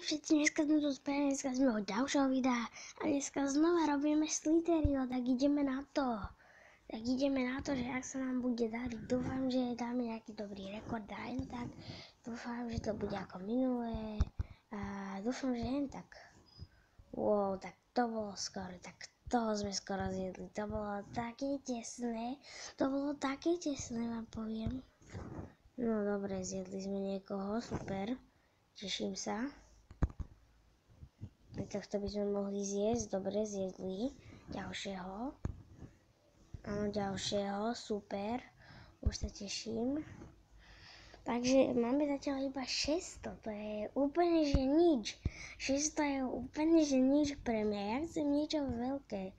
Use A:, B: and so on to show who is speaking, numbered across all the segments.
A: Všetci, dneska sme tu spojení, dneska sme od ďalšieho videa a dneska znova robíme Slitherio, tak ideme na to. Že ak sa nám bude dariť, dúfam, že dáme nejaký dobrý rekord a jen tak. Dúfam, že to bude ako minulé a dúfam, že jen tak. Wow, tak to bolo skoro, tak toho sme skoro zjedli, to bolo také tesné, vám poviem. No dobre, zjedli sme niekoho, super, teším sa. Tohto by sme mohli zjesť, dobre, zjedli ďalšieho. Áno, ďalšieho, super, už sa teším. Takže máme zatiaľ iba 600, to je úplne že nič. 600 je úplne že nič pre mňa, ja chcem niečo veľké.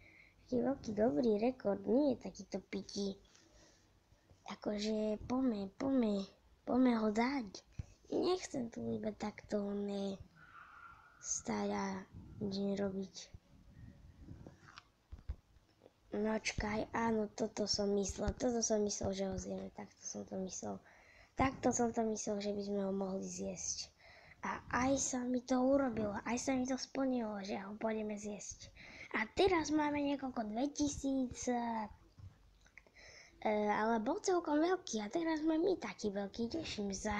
A: Taký veľký dobrý rekord, nie je takýto pití. Akože poďme ho dať. Nechcem tu iba takto stáť a nič robiť. No čakaj, áno, toto som myslel, že ho zjeme, takto som to myslel, že by sme ho mohli zjesť. A aj sa mi to urobilo, aj sa mi to splnilo, že ho pôjdeme zjesť. A teraz máme niekoľko 2000, ale bol celkom veľký a teraz sme my taký veľký, teším sa.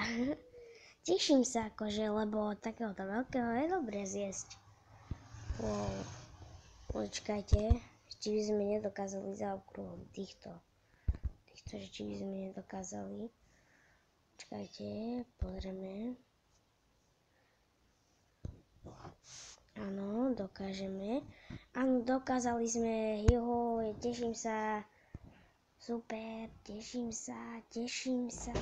A: Teším sa akože, lebo takéhoto veľkého je dobre zjesť. Wow. Počkajte, či by sme nedokázali zaokrúhliť týchto, že či by sme nedokázali. Počkajte, pozrieme. Áno, dokážeme. Áno, dokázali sme, teším sa. Super, teším sa. Teším sa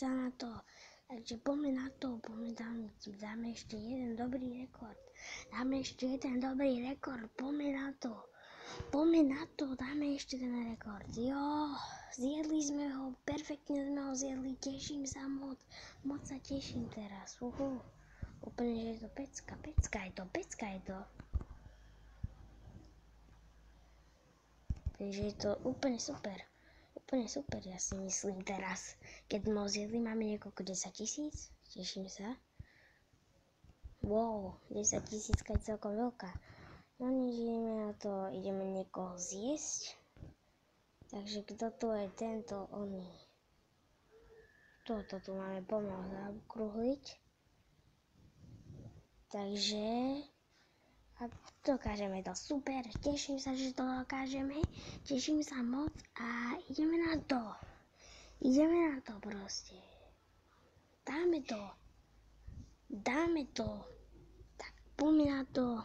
A: na to. Takže poďme na to, dáme ešte jeden dobrý rekord. Poďme na to, dáme ešte ten rekord. Jo, zjedli sme ho, perfektne sme ho zjedli, teším sa moc sa teším teraz. Úplne, že je to pecka je to. Takže je to úplne super, ja si myslím teraz. Keď sme ho zjedli, máme niekoľko 10 000, teším sa. Wow, 10 000 je celkom veľká. No nič, ideme na to, ideme niekoho zjesť. Takže kto tu je tento, oný. Toto tu máme pomôcť zaokrúhliť. Takže a dokážeme to, super, teším sa, že to dokážeme, teším sa moc a ideme na to proste. Dáme to, tak poďme na to.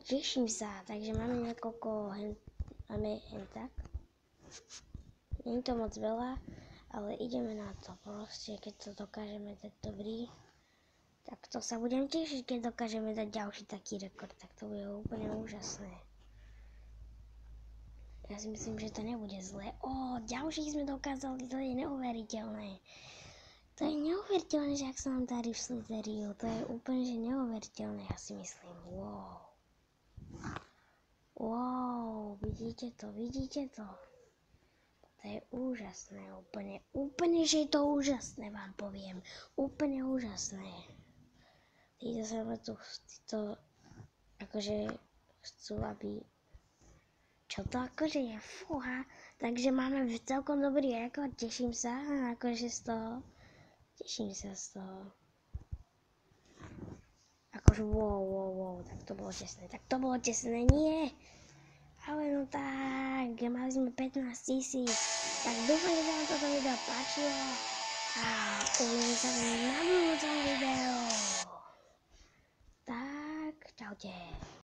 A: Teším sa, takže máme niekoľko, máme tak. Nie je to moc veľa, ale ideme na to proste, keď to dokážeme dať dobrý. Tak to sa budem tešiť, keď dokážeme dať ďalší taký rekord, tak to bude úplne úžasné. Ja si myslím, že to nebude zlé. Ďalší sme dokázali, to je neuveriteľné. Že ak sa nám darí v Slitheriu, to je úplne že neuveriteľné, ja si myslím. Wow, vidíte to? To je úžasné, úplne, že je to úžasné, vám poviem. Úplne úžasné. Títo sa ma tu, akože chcú, aby, čo to akože je, fúha. Takže máme celkom dobrý rekord, teším sa, akože z toho. Akože wow, tak to bolo tesné, nie. Ale no tak, mali sme 15 000, tak dúfam, že sa vám toto video páčilo a uvidíme sa na budúcom videu. Tak, čaute.